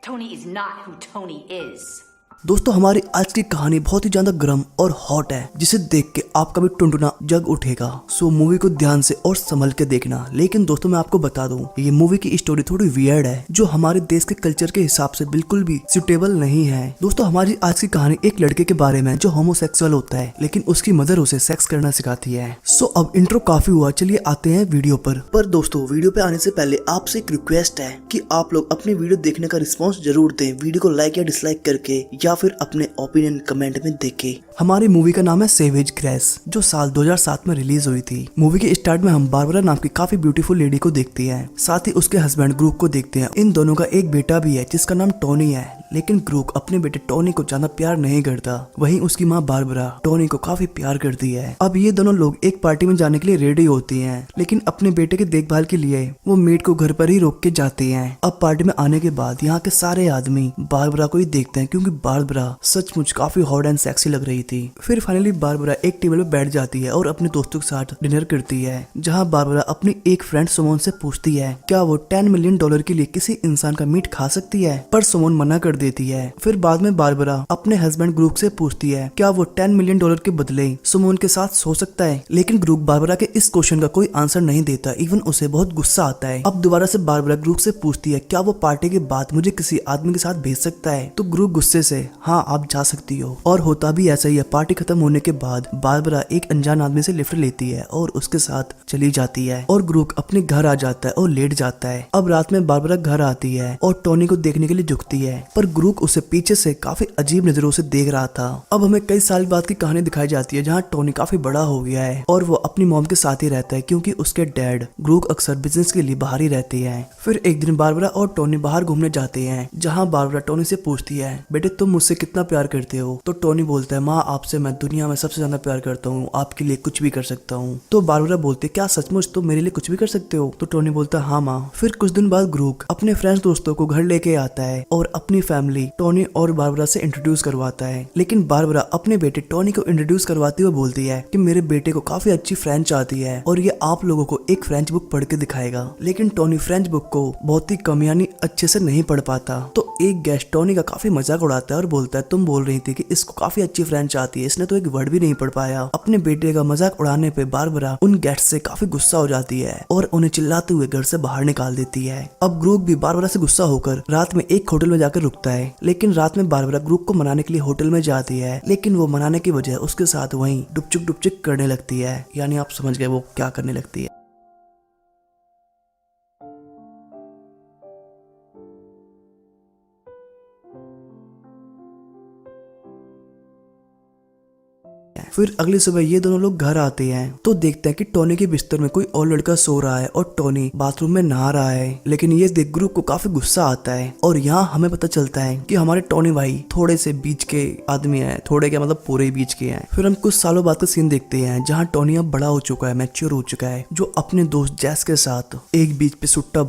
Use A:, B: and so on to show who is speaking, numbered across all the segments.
A: Tony is not who Tony is.
B: दोस्तों हमारी आज की कहानी बहुत ही ज्यादा गर्म और हॉट है, जिसे देख के आपका भी टुनटुना जग उठेगा। सो मूवी को ध्यान से और संभल के देखना। लेकिन दोस्तों मैं आपको बता दूं, ये मूवी की स्टोरी थोड़ी वियर्ड है, जो हमारे देश के कल्चर के हिसाब से बिल्कुल भी सुटेबल नहीं है। दोस्तों हमारी आज की कहानी एक लड़के के बारे में जो होमोसेक्सुअल होता है, लेकिन उसकी मदर उसे सेक्स करना सिखाती है। सो अब इंट्रो काफी हुआ, चलिए आते हैं वीडियो पर दोस्तों वीडियो पे आने से पहले आपसे एक रिक्वेस्ट है कि आप लोग अपने वीडियो देखने का रिस्पॉन्स जरूर दें, वीडियो को लाइक या डिसलाइक करके, या फिर अपने ओपिनियन कमेंट में देके। हमारी मूवी का नाम है सेवेज ग्रेस, जो साल 2007 में रिलीज हुई थी। मूवी के स्टार्ट में हम बारबरा नाम की काफी ब्यूटीफुल लेडी को देखते हैं, साथ ही उसके हस्बैंड ग्रूक को देखते हैं। इन दोनों का एक बेटा भी है जिसका नाम टोनी है, लेकिन ग्रूक अपने बेटे टोनी को ज्यादा प्यार नहीं करता। वहीं उसकी माँ बारबरा टोनी को काफी प्यार करती है। अब ये दोनों लोग एक पार्टी में जाने के लिए रेडी होती हैं, लेकिन अपने बेटे के देखभाल के लिए वो मेड को घर पर ही रोक के जाते हैं। अब पार्टी में आने के बाद यहाँ के सारे आदमी बारबरा को ही देखते हैं, क्योंकि बारबरा सचमुच काफी हॉट एंड सेक्सी लग रही थी। फिर फाइनली बारबरा एक टेबल पे बैठ जाती है और अपने दोस्तों के साथ डिनर करती है, जहाँ बारबरा अपनी एक फ्रेंड सुमन से पूछती है क्या वो $10 मिलियन के लिए किसी इंसान का मीट खा सकती है, पर सुमन मना कर देती है। फिर बाद में बारबरा अपने हस्बैंड ग्रूक से पूछती है क्या वो $10 मिलियन के बदले सुमन के साथ सो सकता है, लेकिन ग्रूक बारबरा के इस क्वेश्चन का कोई आंसर नहीं देता। इवन उसे बहुत गुस्सा आता है। अब दोबारा से बारबरा ग्रूक से पूछती है क्या वो पार्टी के बाद मुझे किसी आदमी के साथ भेज सकता है, तो ग्रूक गुस्से से हाँ आप जा सकती हो। और होता भी ऐसा ही है। पार्टी खत्म होने के बाद बारबरा एक अनजान आदमी से लिफ्ट लेती है और उसके साथ चली जाती है, और ग्रूक अपने घर आ जाता है और लेट जाता है। अब रात में बारबरा घर आती है और टोनी को देखने के लिए झुकती है, पर ग्रूक उसे पीछे से काफी अजीब नजरों से देख रहा था। अब हमें कई साल बाद की कहानी दिखाई जाती है, जहाँ टोनी काफी बड़ा हो गया है और वो अपनी मॉम के साथ ही रहता है, क्योंकि उसके डैड ग्रूक अक्सर बिजनेस के लिए बाहर ही रहते हैं। फिर एक दिन बारबरा और टोनी बाहर घूमने जाते हैं, जहाँ बारबरा टोनी से पूछती है बेटे तुम मुझसे कितना प्यार करते हो, तो टोनी बोलता है माँ आपसे मैं दुनिया में सबसे ज्यादा प्यार करता हूँ, आपके लिए कुछ भी कर सकता हूँ। तो बारबरा बोलती क्या सचमुच तुम मेरे लिए कुछ भी कर सकते हो, तो टोनी बोलता हाँ माँ। फिर कुछ दिन बाद ग्रूक अपने फ्रेंड्स दोस्तों को घर लेके आता है और अपनी फैमिली टोनी और बारबरा से इंट्रोड्यूस करवाता है। लेकिन बारबरा अपने बेटे टोनी को इंट्रोड्यूस करवाते हुए बोलती है कि मेरे बेटे को काफी अच्छी फ्रेंच आती है और ये आप लोगों को एक फ्रेंच बुक पढ़ के दिखाएगा। लेकिन टोनी फ्रेंच बुक को बहुत ही कम यानी अच्छे से नहीं पढ़ पाता। तो एक गेस्ट टोनी का काफी मजाक उड़ाता है और बोलता है तुम बोल रही थी कि इसको काफी अच्छी फ्रेंच आती है, इसने तो एक वर्ड भी नहीं पढ़ पाया। अपने बेटे का मजाक उड़ाने पे बारबरा उन गेस्ट से काफी गुस्सा हो जाती है और उन्हें चिल्लाते हुए घर से बाहर निकाल देती है। अब ग्रूक भी बारबरा से गुस्सा होकर रात में एक होटल में जाकर रुकता है, लेकिन रात में बारबरा ग्रूक को मनाने के लिए होटल में जाती है, लेकिन वो मनाने की बजाय उसके साथ वहीं डुपचुक करने लगती है। यानी आप समझ गए वो क्या करने लगती है। फिर अगली सुबह ये दोनों लोग घर आते हैं तो देखते हैं कि टोनी के बिस्तर में कोई और लड़का सो रहा है और टोनी बाथरूम में नहा रहा है। लेकिन ये देख ग्रूक को काफी गुस्सा आता है, और यहाँ हमें पता चलता है कि हमारे टोनी भाई थोड़े से बीच के आदमी हैं, थोड़े क्या मतलब पूरे बीच के हैं। फिर हम कुछ सालों बाद का सीन देखते हैं, जहाँ टोनी अब बड़ा हो चुका है, मैच्योर हो चुका है, जो अपने दोस्त जैस के साथ एक बीच पे सुट्टा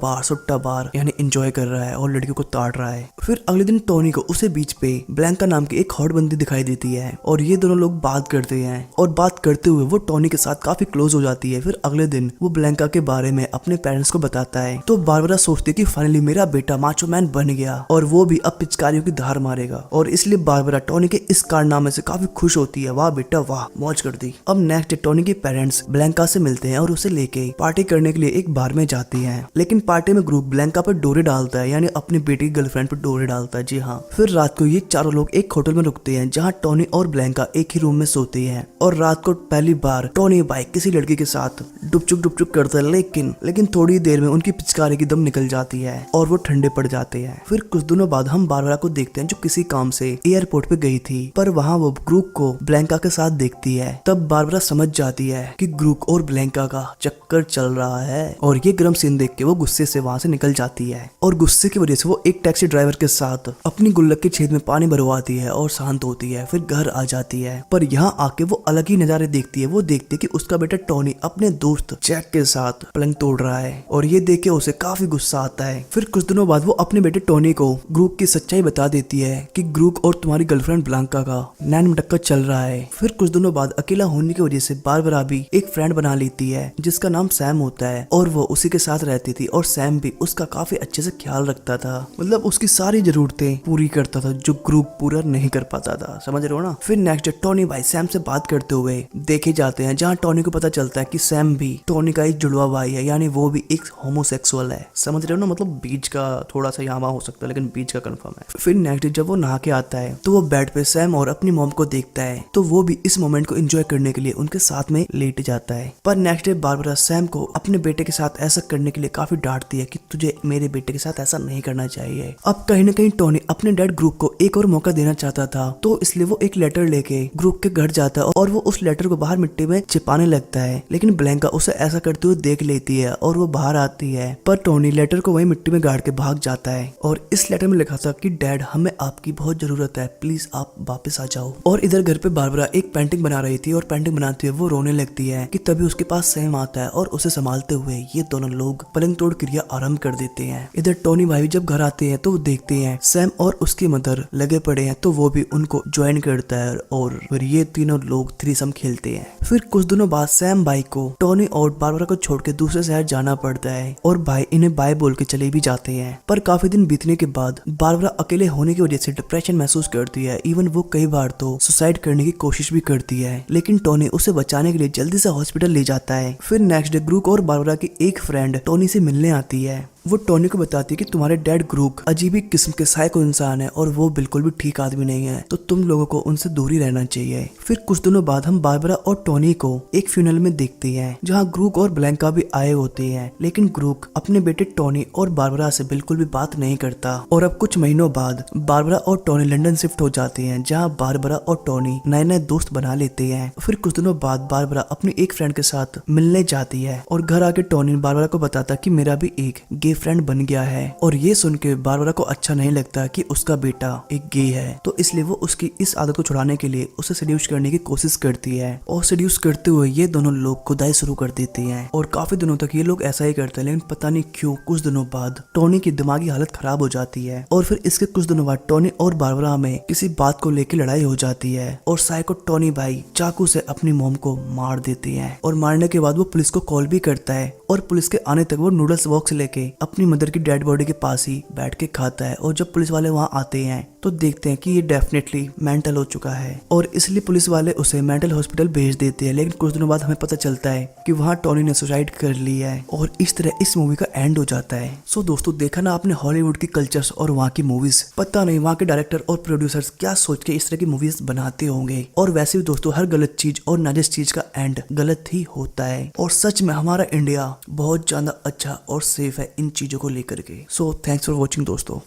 B: बार यानी एंजॉय कर रहा है और लड़कियों को ताड़ रहा है। फिर अगले दिन टोनी को उसे बीच पे ब्लैंका नाम की एक हॉट बंदी दिखाई देती है, और ये दोनों लोग बात करते हैं, और बात करते हुए वो टोनी के साथ काफी क्लोज हो जाती है। फिर अगले दिन वो ब्लैंका के बारे में अपने पेरेंट्स को बताता है, तो बारबरा सोचती है कि फाइनली मेरा बेटा माचो मैन बन गया और वो भी अब पिचकारियों की धार मारेगा, और इसलिए बारबरा टोनी के इस कारनामे से काफी खुश होती है। वाह बेटा वाह, मौज कर दी। अब नेक्स्ट डे टोनी के पेरेंट्स ब्लैंका से मिलते हैं और उसे लेके पार्टी करने के लिए एक बार में जाती है, लेकिन पार्टी में ग्रुप ब्लैंका पर डोरे डालता है, यानी अपनी बेटी की गर्लफ्रेंड पर डोरे डालता है। जी हाँ। फिर रात को ये चारों लोग एक होटल में रुकते हैं, जहाँ टोनी और ब्लैंका एक ही रूम में सोते हैं, और रात को पहली बार टोनी बाइक किसी लड़की के साथ डुपचुक करता है, लेकिन थोड़ी देर में उनकी पिचकारी की दम निकल जाती है और वो ठंडे पड़ जाते हैं। फिर कुछ दिनों बाद हम बारबरा को देखते हैं, जो किसी काम से एयरपोर्ट पे गई थी, पर वहाँ वो ग्रूक को ब्लैंका के साथ देखती है। तब बारबरा समझ जाती है कि ग्रूक और ब्लैंका का चक्कर चल रहा है, और ये गर्म सीन देख के वो गुस्से से वहाँ से निकल जाती है, और गुस्से की वजह से वो एक टैक्सी ड्राइवर के साथ अपनी गुल्लक के छेद में पानी भरवाती है और शांत होती है। फिर घर आ जाती है, पर यहाँ आके वो अलग ही नजारे देखती है। वो देखती है कि उसका बेटा टोनी अपने दोस्त जैक के साथ पलंग तोड़ रहा है और ये देख के उसे काफी गुस्सा आता है। फिर कुछ दिनों बाद वो अपने बेटे टोनी को ग्रूक की सच्चाई बता देती है कि ग्रूक और तुम्हारी गर्लफ्रेंड ब्लांका का नैन मटक्का चल रहा है। फिर कुछ दिनों बाद अकेला होने की वजह से बारबरा भी एक फ्रेंड बना लेती है जिसका नाम सैम होता है और वो उसी के साथ रहती थी और सैम भी उसका काफी अच्छे से ख्याल रखता था, मतलब उसकी सारी जरूरतें पूरी करता था जो ग्रूक पूरा नहीं कर पाता था, समझ रहे हो ना। फिर नेक्स्ट डे टोनी भाई सैम से बात करते हुए देखे जाते हैं जहाँ टोनी को पता चलता है कि सैम भी टोनी का एक जुड़वा भाई है, यानी वो भी एक होमोसेक्सुअल है, समझ रहे हो ना, मतलब बीच का थोड़ा सा यहाँ हो सकता है लेकिन बीच का कंफर्म है। फिर नेक्स्ट डे जब वो नहा के आता है तो वो बेड पे सैम और अपनी मॉम को देखता है तो वो भी इस मोमेंट को एंजॉय करने के लिए उनके साथ में लेट जाता है। पर नेक्स्ट डे बारबरा सैम को अपने बेटे के साथ ऐसा करने के लिए काफी डांटती है कि तुझे मेरे बेटे के साथ ऐसा नहीं करना चाहिए। अब कहीं ना कहीं टोनी अपने डैड ग्रूक को एक और मौका देना चाहता था तो इसलिए वो एक लेटर लेके ग्रूक के घर जाता है और वो उस लेटर को बाहर मिट्टी में छिपाने लगता है, लेकिन ब्लैंका उसे ऐसा करते हुए देख लेती है और वो बाहर आती है। पर टोनी लेटर को वहीं मिट्टी में गाड़ के भाग जाता है और इस लेटर में लिखा था कि डैड हमें आपकी बहुत जरूरत है, प्लीज आप वापस आ जाओ। और इधर घर पे बारबरा एक पेंटिंग बना रही थी और पेंटिंग बनाते हुए वो रोने लगती है कि तभी उसके पास सैम आता है और उसे संभालते हुए ये दोनों लोग पलंग तोड़ क्रिया आरंभ कर देते हैं। इधर टोनी भाई जब घर आते हैं तो वो देखते हैं सैम और उसकी मदर लगे पड़े हैं तो वो भी उनको ज्वाइन करता है और फिर ये तीनों लोग थ्रीसम खेलते हैं। फिर कुछ दिनों बाद सैम भाई को टोनी और बारबरा को छोड़ के दूसरे शहर जाना पड़ता है और भाई इन्हें बाय बोल के चले भी जाते हैं। पर काफी दिन बीतने के बाद बारबरा अकेले होने की वजह से डिप्रेशन महसूस करती है, इवन वो कई बार तो सुसाइड करने की कोशिश भी करती है, लेकिन टोनी उसे बचाने के लिए जल्दी से हॉस्पिटल ले जाता है। फिर नेक्स्ट डे ग्रूक और बारबरा की एक फ्रेंड टोनी से मिलने आती है। वो टोनी को बताती है कि तुम्हारे डैड ग्रूक अजीब ही किस्म के साइको इंसान है और वो बिल्कुल भी ठीक आदमी नहीं है, तो तुम लोगों को उनसे दूरी रहना चाहिए। फिर कुछ दिनों बाद हम बारबरा और टोनी को एक फ्यूनल में देखते हैं जहाँ ग्रूक और ब्लैंका भी आए होते हैं, लेकिन ग्रूक अपने बेटे टोनी और बारबरा से बिल्कुल भी बात नहीं करता। और अब कुछ महीनों बाद बारबरा और टोनी लंदन शिफ्ट हो जाते हैं जहाँ बारबरा और टोनी नए नए दोस्त बना लेते हैं। फिर कुछ दिनों बाद बारबरा अपनी एक फ्रेंड के साथ मिलने जाती है और घर आके टोनी बारबरा को बताता कि मेरा भी एक गे फ्रेंड बन गया है। और ये सुन के बारबरा को अच्छा नहीं लगता कि उसका बेटा एक गे है, तो इसलिए वो उसकी इस आदत को छुड़ाने के लिए उसे सेड्यूस करने की कोशिश करती है और सेड्यूस करते हुए ये दोनों लोग खुदाई शुरू कर देते हैं और काफी दिनों तक ये लोग ऐसा ही करते हैं, लेकिन पता नहीं क्यों कुछ दिनों बाद टोनी की दिमागी हालत खराब हो जाती है और फिर इसके कुछ दिनों बाद टोनी और बारबरा में किसी बात को लेकर लड़ाई हो जाती है और साइको टोनी भाई चाकू से अपनी मॉम को मार देते हैं और मारने के बाद वो पुलिस को कॉल भी करता है और पुलिस के आने तक वो नूडल्स बॉक्स लेके अपनी मदर की डेड बॉडी के पास ही बैठ के खाता है और जब पुलिस वाले वहाँ आते हैं तो देखते हैं कि ये डेफिनेटली मेंटल हो चुका है और इसलिए पुलिस वाले उसे मेंटल हॉस्पिटल भेज देते हैं। लेकिन कुछ दिनों बाद हमें पता चलता है कि वहाँ टोनी ने सुसाइड कर लिया है और इस तरह इस मूवी का एंड हो जाता है। सो दोस्तों, देखा ना आपने हॉलीवुड की कल्चर्स और वहाँ की मूवीज, पता नहीं वहाँ के डायरेक्टर और प्रोड्यूसर्स क्या सोच के इस तरह की मूवीज बनाते होंगे। और वैसे भी दोस्तों, हर गलत चीज और नाजायज चीज का एंड गलत ही होता है और सच में हमारा इंडिया बहुत ज्यादा अच्छा और सेफ है इन चीजों को लेकर के। सो थैंक्स फॉर वॉचिंग दोस्तों।